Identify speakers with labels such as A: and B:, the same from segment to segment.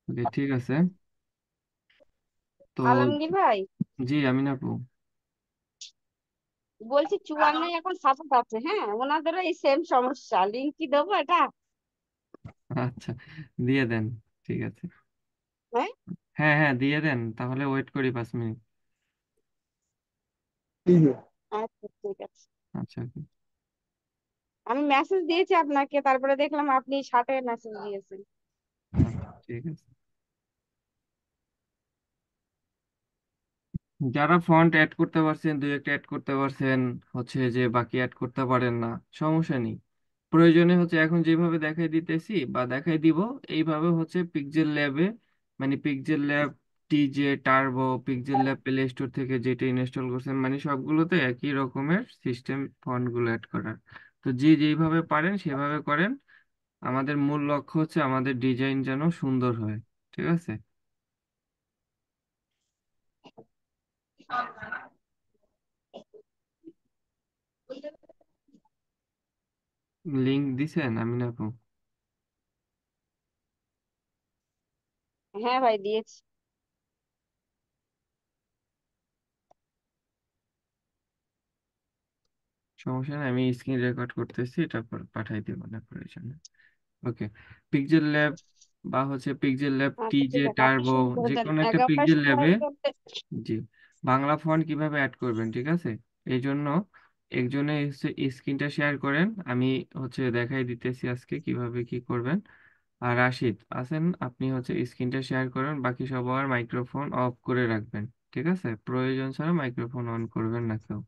A: ওকে, ঠিক আছে। তো
B: আলমগীর ভাই,
A: জি, আমিন আপু।
B: বলছি চুয়ান্নই এখন সাপোর্ট আছে, হ্যাঁ ওনাদেরও এই সেম সমস্যা, লিঙ্ক কি দেবো এটা?
A: আচ্ছা, দিয়ে দেন। ঠিক আছে।
B: হ্যাঁ,
A: হ্যাঁ হ্যাঁ, দিয়ে দেন, তাহলে ওয়েট করি 5 মিনিট।
B: আচ্ছা ঠিক আছে।
A: আচ্ছা okay.
B: আমি মেসেজ দিয়েছি আপনাকে, তারপরে দেখলাম আপনি 60-এ মেসেজ দিয়েছেন।
A: আচ্ছা, ঠিক আছে। যারা ফন্ট অ্যাড করতে পারছেন, দুই একটা অ্যাড করতে পারছেন, হচ্ছে যে বাকি অ্যাড করতে পারেন না, সমস্যা নেই। প্রয়োজনে হচ্ছে এখন যেভাবে দেখাই দিতেছি বা দেখাই দিব, এইভাবে হচ্ছে পিক্সেল ল্যাবে, মানে pixel lab, TJ turbo, pixel lab play store থেকে যেটা ইনস্টল করছেন, মানে সবগুলোতে একই রকমের সিস্টেম ফন্ট গুলো অ্যাড করার। তো যে যেইভাবে পারেন সেভাবে করেন। আমাদের মূল লক্ষ্য হচ্ছে আমাদের ডিজাইন যেন সুন্দর হয়। ঠিক আছে। লিংক দিছেন আমিন আপু?
B: হ্যাঁ ভাই, দিয়েছি।
A: সমস্যা নেই, আমি স্ক্রিন রেকর্ড করতেছি, তারপর পাঠাই দেবো না প্রয়োজনে। ওকে। পিক্সেল ল্যাব বা হচ্ছে পিক্সেল ল্যাব
B: আচ্ছা
A: টিজে
B: ঠিক আছে, আপনি
A: টার্বো,
B: শুরু করে
A: যে
B: দেন,
A: কোনো একটা
B: 11টায়
A: পিক্সেল
B: শুরু
A: ল্যাবে।
B: হবে বলতে।
A: জি। বাংলা ফন্ট কিভাবে অ্যাড করবেন, ঠিক আছে। এই জন্য একজনে হচ্ছে স্ক্রিনটা শেয়ার করেন, আমি হচ্ছে দেখাই দিতেছি আজকে কিভাবে কি করবেন। আর রাশিদ আছেন, আপনি হচ্ছে স্ক্রিনটা শেয়ার করেন, বাকি সবার মাইক্রোফোন অফ করে রাখবেন। ঠিক আছে, প্রয়োজন ছাড়া মাইক্রোফোন অন করবেন না কেউ।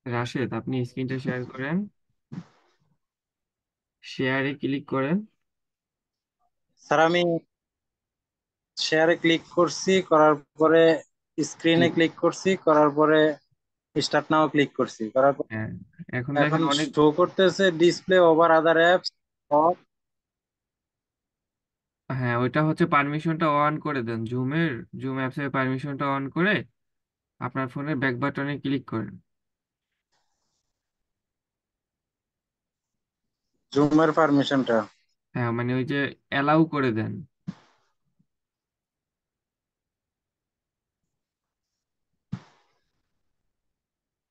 A: রাশেদ, আপনি স্ক্রিনটা শেয়ার করেন, শেয়ারে ক্লিক করেন।
C: স্যার আমি শেয়ারে ক্লিক করছি, করার পরে
A: জি।
C: স্ক্রিনে ক্লিক করছি, করার পরে স্টার্ট নাও ক্লিক করছি, করার পর
A: হ্যাঁ, এখন
C: এখন
A: দেখেন অনেক।
C: শো করতেছে ডিসপ্লে ওভার আদার অ্যাপস।
A: হ্যাঁ, ওইটা হচ্ছে পারমিশনটা অন করে দেন, জুম অ্যাপস এর পারমিশনটা অন করে আপনার ফোনের ব্যাক বাটনে ক্লিক করেন।
C: জুমের পারমিশনটা।
A: হ্যাঁ, মানে ওই যে অ্যালাউ করে দেন।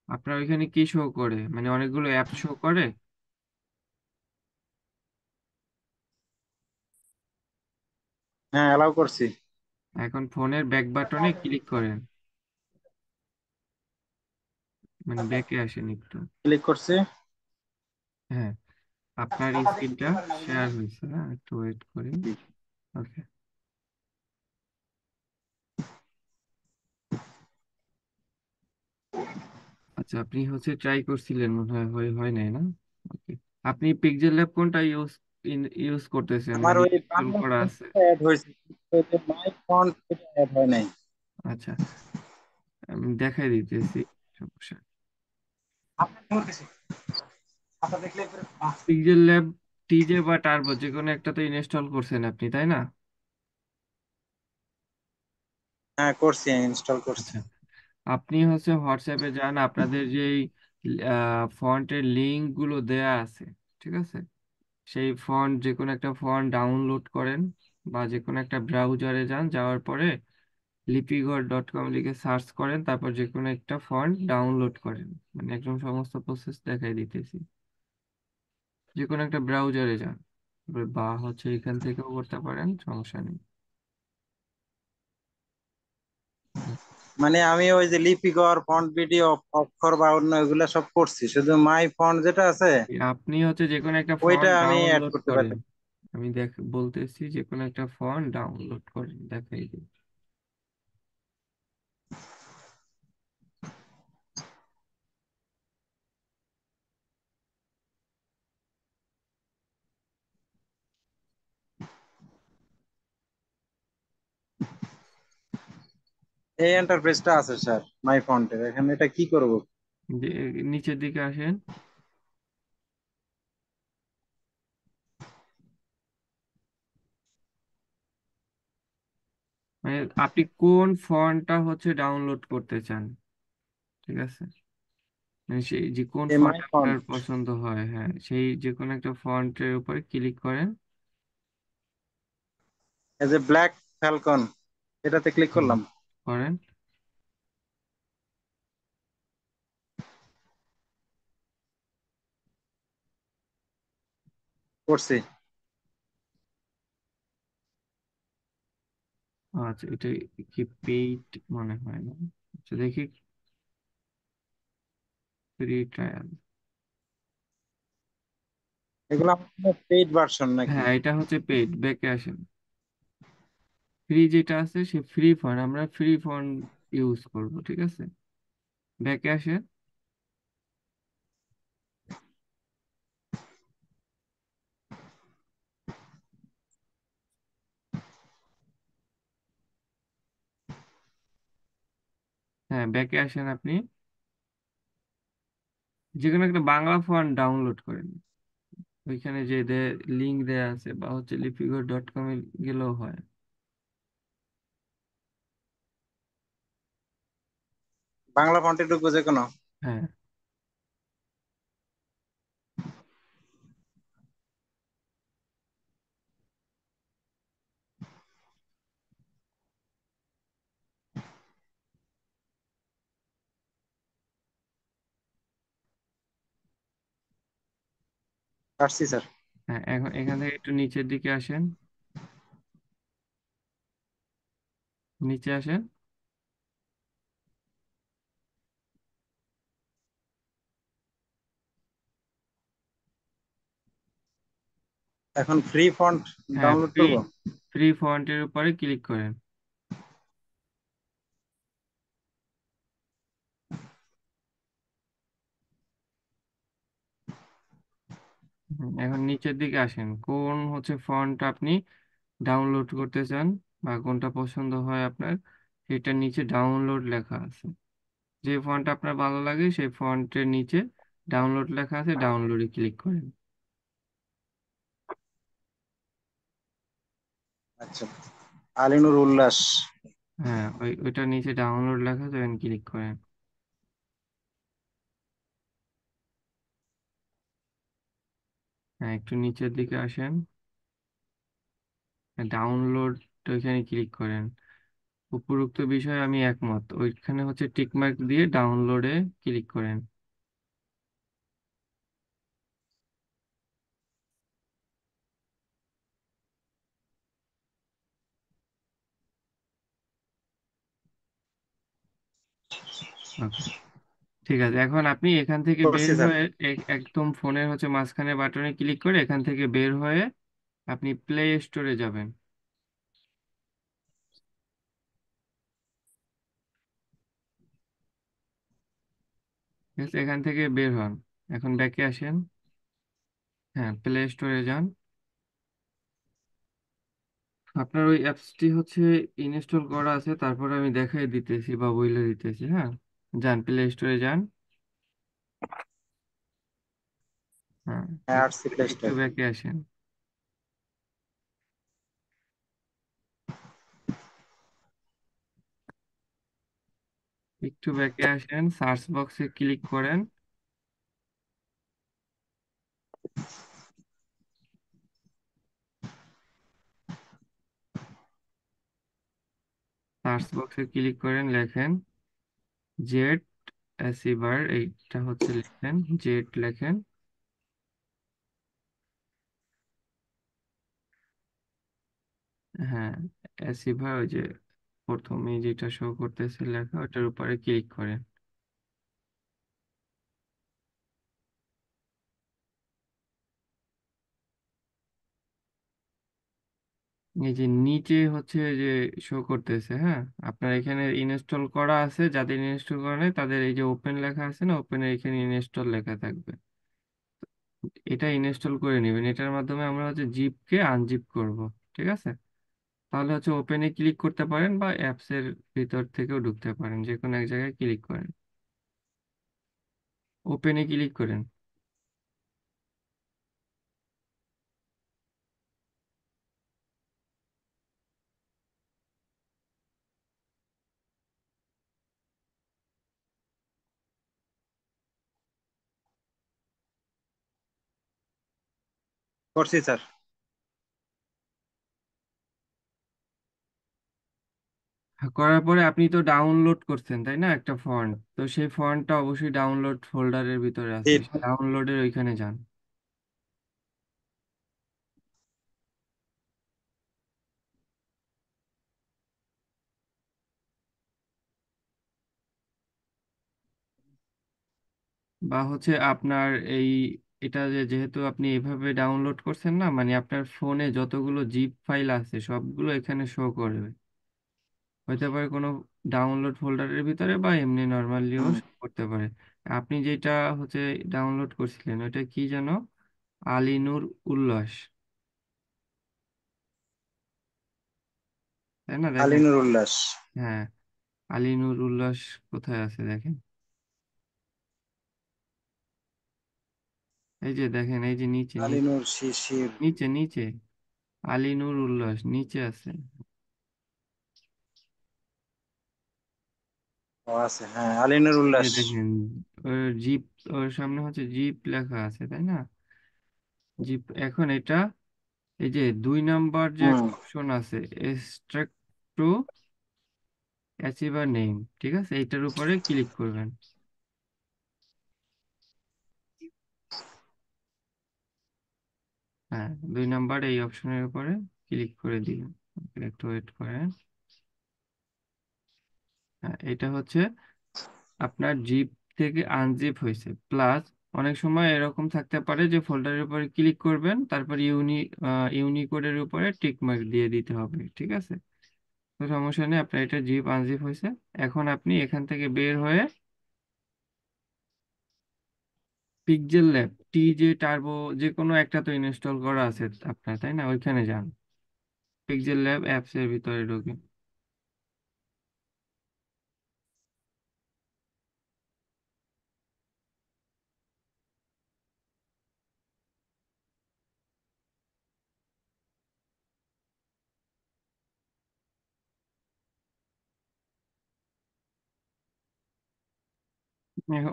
A: আপনার ওইখানে কি শো করে, মানে অনেকগুলো অ্যাপ শো করে।
C: হ্যাঁ, অ্যালাউ করছি।
A: এখন ফোনের ব্যাক বাটনে ক্লিক করেন, মানে ব্যাকে আসেন একটু।
C: ক্লিক করছি।
A: হ্যাঁ, আপনার স্ক্রিনটা শেয়ার হয়েছে, হ্যাঁ একটু ওয়েট করেন। ওকে। আচ্ছা, আপনি হচ্ছে ট্রাই করছিলেন মনে হয়, হয় নাই না? ওকে। আপনি পিক্সেল ল্যাব কোনটা ইউজ করতেছেন,
C: আমার
A: মানে
C: ওই
A: ইনস্টল
C: বাংলা
A: করা আছে?
C: ফন্টটা অ্যাড হয়েছে, কিন্তু ওই যে মাই ফন্ট এটা অ্যাড হয় নাই।
A: আচ্ছা, আমি দেখাই দিতেছি, সমস্যা। পিক্সেল ল্যাব টিজে বা টার্বো যে কোনো একটা তো ইনস্টল করছেন আপনি, তাই না?
C: হ্যাঁ, করছি, ইনস্টল করছি।
A: আচ্ছা, আপনি হচ্ছে হোয়াটসঅ্যাপে যান, আপনাদের যেই ফন্টের লিঙ্ক গুলো দেয়া আছে, ঠিক আছে, সেই ফন্ট, যে কোনো একটা ফন্ট ডাউনলোড করেন, বা যে কোনো একটা ব্রাউজারে যান, যাওয়ার পরে লিপিঘর.com লিখে সার্চ করেন, তারপর যে কোনো একটা ফন্ট ডাউনলোড করেন। মানে একদম সমস্ত প্রসেস দেখাই দিতেছি। যে কোনো একটা ব্রাউজারে যান, বা হচ্ছে এখান থেকেও করতে পারেন, সমস্যা নেই।
C: মানে আমি ওই যে লিপিকর ফন্ট ভিডিও অক্ষর বা অন্য এগুলা সব করছি, শুধু মাই ফন্ট যেটা আছে
A: আপনি হচ্ছে যে কোনো একটা
C: ওইটা
A: ফন্ট
C: আমি অ্যাড
A: ডাউনলোড
C: করতে
A: করেন।
C: পারি।
A: আমি বলতেছি যে কোনো একটা ফন্ট ডাউনলোড করেন, দেখাই দিই।
C: এই এন্টারপ্রাইজটা আছে স্যার, মাই ফন্টের, এখানে এটা কি করব?
A: যে নিচের দিকে আসেন। মানে আপনি কোন ফন্টটা হচ্ছে ডাউনলোড করতে চান, ঠিক আছে? মানে সেই যে কোন ফন্ট
C: মাই
A: আপনার
C: ফন্ট,
A: পছন্দ হয়, হ্যাঁ সেই যে কোনো একটা ফন্টের উপরে ক্লিক করেন।
C: এই যে ব্ল্যাক ফ্যালকন, এটাতে ক্লিক
A: হুম,
C: করলাম।
A: করেন।
C: করছি।
A: আচ্ছা, এটা কি পেইড মনে হয় না। আচ্ছা দেখি, ফ্রি ট্রায়াল।
C: এগুলো পেইড ভার্সন নাকি?
A: হ্যাঁ এটা হচ্ছে পেইড, ব্যাকে আসেন। ফ্রি যেটা আছে সে ফ্রি ফন্ট, আমরা ফ্রি ফন্ট ইউজ করব, ঠিক আছে? ব্যাকে আসেন। হ্যাঁ ব্যাকে আসেন আপনি, যে কোনো একটা বাংলা ফন্ট ডাউনলোড করেন। ওইখানে যে লিঙ্ক দেয়া আছে বা হচ্ছে লিপিগো.com-এ গেলেও হয়।
C: বাংলা ফন্টে ঢুকবো যে কোনো?
A: হ্যাঁ
C: পারছি স্যার।
A: হ্যাঁ, এখন এখান থেকে একটু নিচের দিকে আসেন, নিচে আসেন।
C: এখন ফ্রি ফন্ট
A: হ্যাঁ
C: ডাউনলোড
A: ফ্রি,
C: করব।
A: ফ্রি ফন্টের উপরে ক্লিক করেন। এখন নিচের দিকে আসেন, কোন হচ্ছে ফন্ট আপনি ডাউনলোড করতে চান বা কোনটা পছন্দ হয় আপনার, সেটার নিচে ডাউনলোড লেখা আছে। যে ফন্ট আপনার ভালো লাগে সেই ফন্টের নিচে ডাউনলোড লেখা আছে, ডাউনলোডে ক্লিক করেন।
C: আচ্ছা, আলিনুর উল্লাস।
A: হ্যাঁ ওইটার নিচে ডাউনলোড লেখা আছে, ক্লিক করেন। হ্যাঁ একটু নিচের দিকে আসেন, ডাউনলোড ওইখানে ক্লিক করেন। উপরোক্ত বিষয়ে আমি একমত, ওইখানে হচ্ছে টিক মার্ক দিয়ে ডাউনলোডে ক্লিক করেন। ওকে, ঠিক আছে। এখন আপনি এখান থেকে বের
C: করছি স্যার।
A: হয়ে একদম ফোনের হচ্ছে মাঝখানে বাটনে ক্লিক করে এখান থেকে বের হয়ে আপনি প্লে স্টোরে যাবেন। ঠিক আছে, এখান থেকে বের হন, এখন ব্যাকে আসেন। হ্যাঁ প্লে স্টোরে যান। আপনার ওই অ্যাপসটি হচ্ছে ইনস্টল করা আছে, তারপরে আমি দেখাই দিতেছি বা বইলে দিতেছি। হ্যাঁ যান, প্লে স্টোরে যান। হ্যাঁ
C: হ্যাঁ,
A: একটু
C: আরসি প্লে
A: একটু
C: স্টোর।
A: ব্যাকে আসেন। একটু ব্যাকে আসেন, সার্চ বক্সে ক্লিক করেন। সার্চ বক্সে ক্লিক করেন, লেখেন জেট অ্যাসিভার, এইটা হচ্ছে লেখেন, জেট লেখেন। হ্যাঁ অ্যাসিভার, ওই যে প্রথমে যেটা শো করতেছে লেখা, ওটার উপরে ক্লিক করেন। এই যে নিচে হচ্ছে যে শো করতেছে, হ্যাঁ আপনার এখানে ইনস্টল করা আছে, যাদের ইনস্টল করা নেই তাদের এই যে ওপেন লেখা আছে না, ওপেনে এখানে ইনস্টল লেখা থাকবে। এটা ইনস্টল করে নেবেন, এটার মাধ্যমে আমরা হচ্ছে জিপকে আনজিপ করব, ঠিক আছে? তাহলে হচ্ছে ওপেনে ক্লিক করতে পারেন বা অ্যাপস এর ভিতর থেকেও ঢুকতে পারেন, যে কোনো এক জায়গায় ক্লিক করেন, ওপেনে ক্লিক করেন।
C: করছি স্যার।
A: করার পরে আপনি তো ডাউনলোড করছেন তাই না একটা ফন্ট, তো সেই ফন্টটা অবশ্যই ডাউনলোড ফোল্ডারের ভিতরে আছে, ডাউনলোডের ওইখানে যান। বা হচ্ছে আপনার এই এটা যেহেতু আপনি এভাবে ডাউনলোড করছেন না, মানে আপনার ফোনে যতগুলো জিপ ফাইল আছে সবগুলো এখানে শো করবে। হতে পারে কোনো ডাউনলোড ফোল্ডারের ভিতরে বা এমনি নর্মালিও
C: হুম,
A: শো করতে পারে। আপনি যেটা হচ্ছে ডাউনলোড করছিলেন ওটা কি যেন, আলিনুর উল্লাস, তাই না? দেখেন।
C: আলিনুর উল্লাস।
A: হ্যাঁ, আলিনুর উল্লাস কোথায় আছে দেখেন, এই যে দেখেন, এই যে নিচে নিচে
C: আলিনুর শিশির।
A: নিচে নিচে আলিনুর উল্লাস নিচে আছে।
C: ও আছে, হ্যাঁ, আলিনুর
A: এই যে
C: উল্লাস।
A: দেখেন, ওর জিপ, ওর সামনে হচ্ছে জিপ লেখা আছে তাই না, জিপ। এখন এটা, এই যে 2 নাম্বার যে
C: হুম,
A: একটা অপশন আছে, এক্সট্রাক্ট টু অ্যাচিভার নেম, ঠিক আছে, এইটার উপরে ক্লিক করবেন। হ্যাঁ, 2 নাম্বার এই অপশনের উপরে ক্লিক করে দিবেন। একটু ওয়েট করেন। হ্যাঁ, এটা হচ্ছে আপনার জিপ থেকে আনজিপ হয়েছে, প্লাস অনেক সময় এরকম থাকতে পারে যে ফোল্ডারের উপরে ক্লিক করবেন, তারপর ইউনিকোডের উপরে টিক মার্ক দিয়ে দিতে হবে, ঠিক আছে। তো সমস্যা নেই, আপনার এটা জিপ আনজিপ হয়েছে। এখন আপনি এখান থেকে বের হয়ে পিক্সেল ল্যাব টি টার্বো যে কোনো একটা তো ইনস্টল করা আছে আপনার তাই না, ওইখানে যান। পিক্সেল ল্যাব অ্যাপস এর ভিতরে ঢুকে।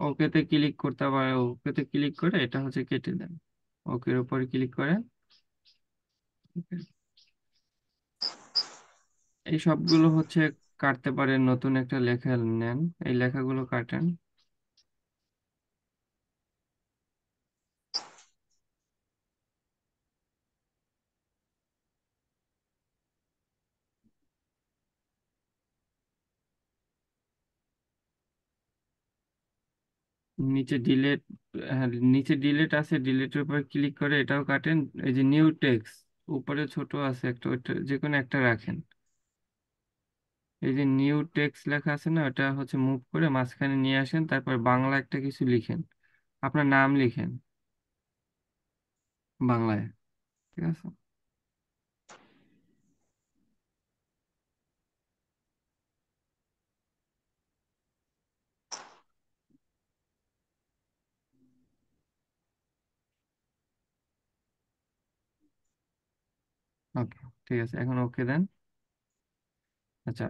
A: ওকেতে ক্লিক করতে পারে, ওকেতে ক্লিক করে এটা হচ্ছে কেটে দেন, ওকের উপরে ক্লিক করেন। এই সবগুলো হচ্ছে কাটতে পারেন, নতুন একটা লেখা নেন, এই লেখাগুলো কাটেন। নিচে ডিলেট, নিচে ডিলেট আছে, ডিলেটের উপর ক্লিক করে এটাও কাটেন। এই যে নিউ টেক্সট উপরে ছোট আছে একটা, ওইটা যে কোনো একটা রাখেন। এই যে নিউ টেক্সট লেখা আছে না, ওটা হচ্ছে মুভ করে মাঝখানে নিয়ে আসেন, তারপর বাংলা একটা কিছু লিখেন, আপনার নাম লিখেন বাংলায়, ঠিক আছে। ওকে, ঠিক আছে, এখন ওকে দেন। আচ্ছা,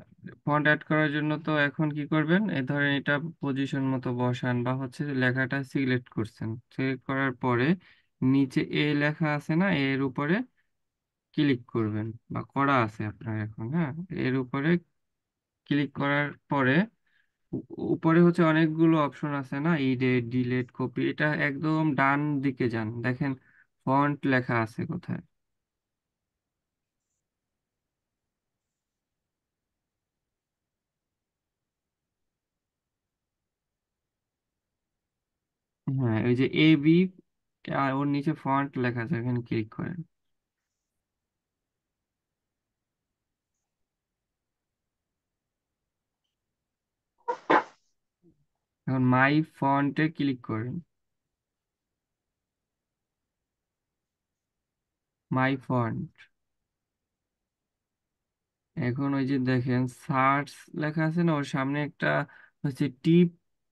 A: ফন্ট অ্যাড করার জন্য তো এখন কি করবেন, এই ধরেন এটা পজিশন মতো বসান, বা হচ্ছে লেখাটা সিলেক্ট করছেন, সিলেক্ট করার পরে নিচে এ লেখা আছে না, এর উপরে ক্লিক করবেন, বা করা আছে আপনার এখন, হ্যাঁ, এর উপরে ক্লিক করার পরে উপরে হচ্ছে অনেকগুলো অপশন আছে না, এডিট, ডিলিট, কপি, এটা একদম ডান দিকে যান, দেখেন ফন্ট লেখা আছে কোথায়। হ্যাঁ, ওই যে এ বি, আর ওর নিচে ফন্ট লেখা আছে, এখানে ক্লিক করেন। এখন মাই ফন্টে ক্লিক করেন, মাই ফন্ট। এখন ওই যে দেখেন সার্চ লেখা আছে না, ওর সামনে একটা হচ্ছে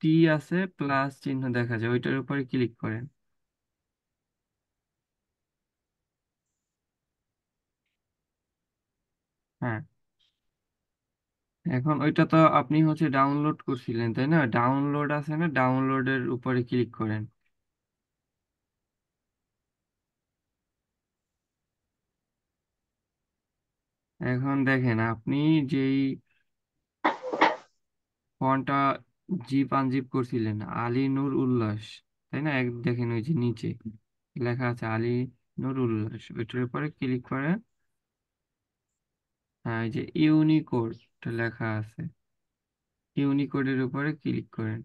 A: টি আছে, প্লাস চিহ্ন দেখা যায়, ওইটার উপরে ক্লিক করেন। হ্যাঁ, এখন ওইটা তো আপনি হচ্ছে ডাউনলোড করছিলেন তাই না, ডাউনলোড আছে না, ডাউনলোডের উপরে ক্লিক করেন। এখন দেখেন আপনি যেই ফন্টটা জিপ আনজিপ করছিলেন, আলী নূর উল্লাস, তাই না? দেখেন ওই যে নিচে লেখা আছে আলী নূর উল্লাস, ওইটার উপরে ক্লিক করেন। হ্যাঁ, এই যে ইউনিকোড লেখা আছে, ইউনিকোডের উপরে ক্লিক করেন।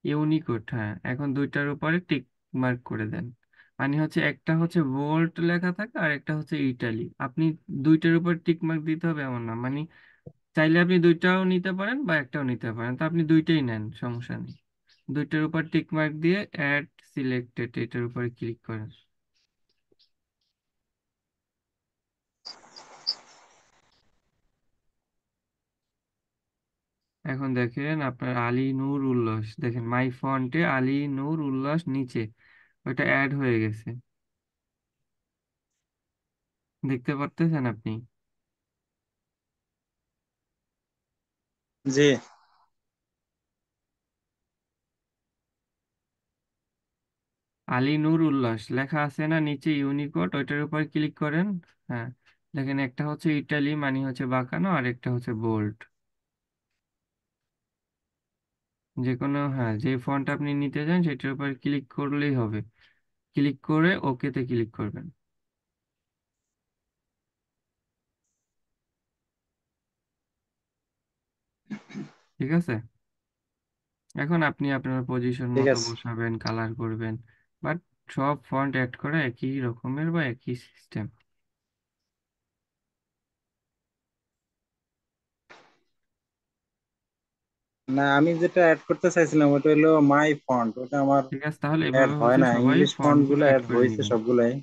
A: ইউনিকোড, হ্যাঁ, এখন দুইটার উপরে টিক মার্ক করে দেন। মানে হচ্ছে একটা হচ্ছে বোল্ট লেখা থাকে আর একটা হচ্ছে ইটালি। আপনি দুইটার উপর টিক মার্ক দিতে হবে এমন না, মানে চাইলে আপনি দুইটাও নিতে পারেন বা একটাও নিতে পারেন, তো আপনি দুইটাই নেন, সমস্যা নেই। দুইটার উপর টিক মার্ক দিয়ে অ্যাড সিলেক্টেড এটার উপরে ক্লিক করেন। এখন দেখেন আপনার আলী নূর উল্লাস, দেখেন মাই ফন্টে আলী নূর উল্লাস নিচে ওটা অ্যাড হয়ে গেছে, দেখতে পারতেছেন আপনি?
C: জি।
A: আলী নূর উল্লাস লেখা আছে না নিচে ইউনিকোড, ওইটার উপর ক্লিক করেন। হ্যাঁ, দেখেন একটা হচ্ছে ইটালি মানে হচ্ছে বাঁকানো, আর একটা হচ্ছে বোল্ড। যে কোনো, হ্যাঁ, যে ফন্ট আপনি নিতে চান সেটার উপর ক্লিক করলেই হবে। ক্লিক করে ওকেতে ক্লিক করবেন। ঠিক আছে, এখন আপনি আপনার পজিশন
C: ঠিক
A: মতো
C: আছে।
A: বসাবেন, কালার করবেন, বাট সব ফন্ট অ্যাড করা একই রকমের বা একই সিস্টেম।
C: না, আমি যেটা অ্যাড করতে চাইছিলাম ওটা হলো মাই ফন্ট, ওটা আমার
A: ঠিক আছে, তাহলে
C: অ্যাড
A: এভাবে
C: হয়
A: হচ্ছে
C: না।
A: সবাই
C: ইংলিশ
A: ফন্ট
C: ফন্ট
A: গুলো
C: গুলো
A: অ্যাড
C: অ্যাড
A: করে
C: হয়েছে
A: নেবেন।
C: সবগুলাই।